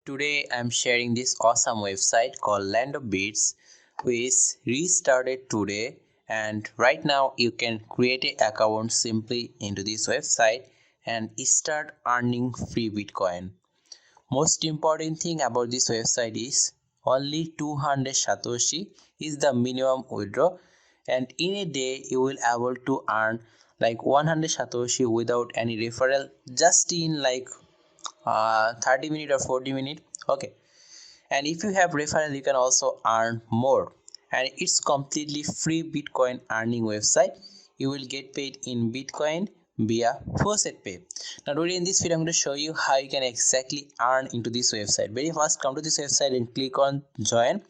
Today I'm sharing this awesome website called Land of Beats, which restarted today, and right now you can create an account simply into this website and start earning free Bitcoin. Most important thing about this website is only 200 Satoshi is the minimum withdraw, and in a day you will able to earn like 100 Satoshi without any referral, just in like 30 minutes or 40 minutes. Okay, and if you have referral you can also earn more, and it's completely free Bitcoin earning website. You will get paid in Bitcoin via Faucet Pay. Now today in this video I'm going to show you how you can exactly earn into this website. Very first, come to this website and click on join,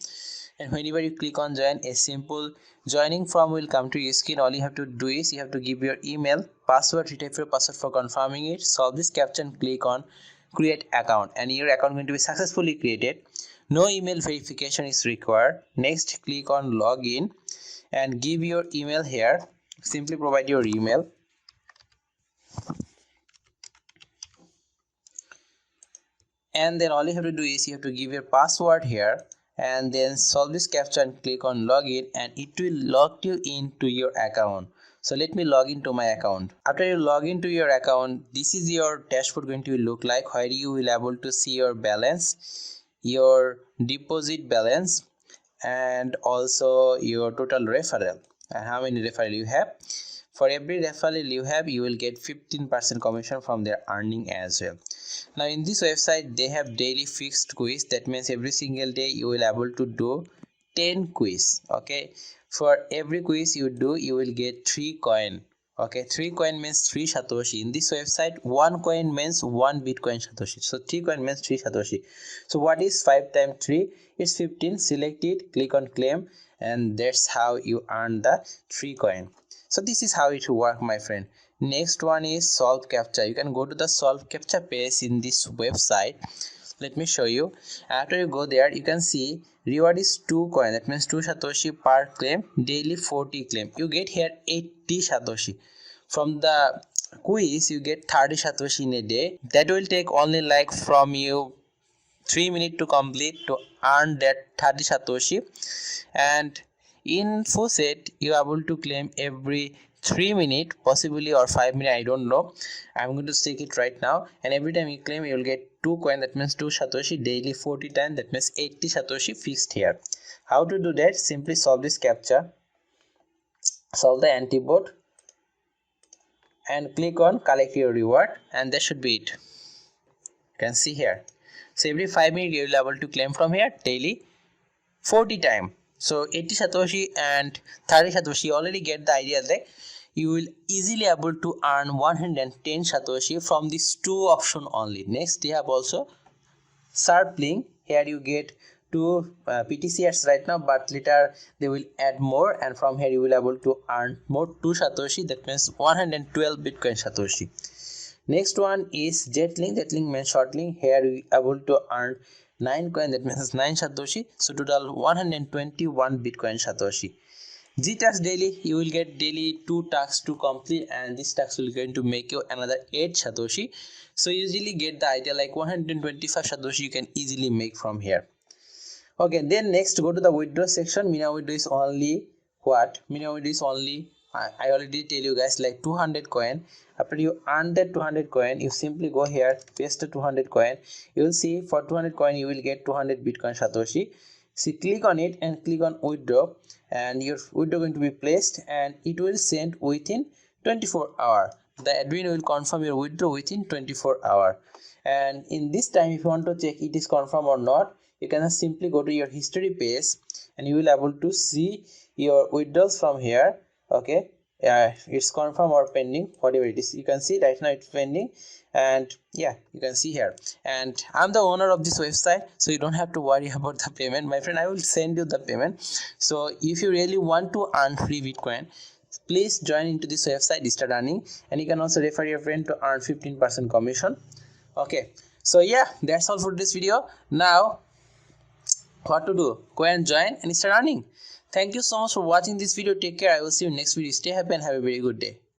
and whenever you click on join, a simple joining form will come to your screen. All you have to do is you have to give your email, password, retype your password for confirming it, solve this captcha and click on create account, and your account going to be successfully created. No email verification is required. Next, click on login and give your email here. Simply provide your email, and then all you have to do is you have to give your password here, and then solve this captcha and click on login, and it will log you into your account. So let me log into my account. After you log into your account, this is your dashboard going to look like, where you will able to see your balance, your deposit balance, and also your total referral and how many referral you have. For every referral you have, you will get 15% commission from their earning as well. Now in this website they have daily fixed quiz. That means every single day you will able to do 10 quiz. Okay, for every quiz you do, you will get 3 coin. Okay, 3 coin means 3 Satoshi. In this website 1 coin means 1 Bitcoin Satoshi. So 3 coin means 3 Satoshi. So what is 5 times 3? It's 15. Select it, click on claim, and that's how you earn the 3 coin. So this is how it will work, my friend. Next one is solve captcha. You can go to the solve captcha page in this website. Let me show you. After you go there, you can see reward is 2 coin. That means 2 Satoshi per claim. Daily 40 claim. You get here 80 Satoshi. From the quiz you get 30 Satoshi in a day. That will take only like from you 3 minutes to complete to earn that 30 Satoshi. And in Faucet you are able to claim every 3 minutes, possibly, or 5 minutes, I don't know. I'm going to stick it right now, and every time you claim you will get 2 coin. That means 2 Satoshi daily 40 times. That means 80 Satoshi fixed here. How to do that? Simply solve this captcha, solve the antibot, and click on collect your reward, and that should be it. You can see here. So every 5 minutes you will be able to claim from here daily 40 times. So 80 Satoshi and 30 Satoshi, you already get the idea that you will easily able to earn 110 Satoshi from these 2 option only. Next, they have also sharp link. Here you get 2 PTCs right now, but later they will add more, and from here you will able to earn more 2 Satoshi. That means 112 Bitcoin Satoshi. Next one is jet link. That link means short link. Here you able to earn 9 coin. That means 9 Satoshi. So total 121 Bitcoin Satoshi. G task daily, you will get daily 2 tasks to complete, and this task will going to make you another 8 Satoshi. So you usually get the idea, like 125 Satoshi you can easily make from here. Okay, then next go to the withdraw section. Minimum withdraw is only what? Minimum withdraw is only, I already tell you guys, like 200 coin. After you earn that 200 coin, you simply go here, paste the 200 coin. You will see for 200 coin you will get 200 Bitcoin Satoshi. See, click on it and click on withdraw, and your withdraw going to be placed, and it will send within 24 hours. The admin will confirm your withdraw within 24 hours. And in this time, if you want to check it is confirmed or not, you can simply go to your history page, and you will able to see your withdrawals from here. Okay, it's confirmed or pending, whatever it is. You can see right now it's pending, and yeah, you can see here. And I'm the owner of this website, so you don't have to worry about the payment, my friend. I will send you the payment. So if you really want to earn free Bitcoin, please join into this website, start earning, and you can also refer your friend to earn 15% commission. Okay, so yeah, that's all for this video. Now what to do? Go and join and start earning. Thank you so much for watching this video. Take care. I will see you next video. Stay happy and have a very good day.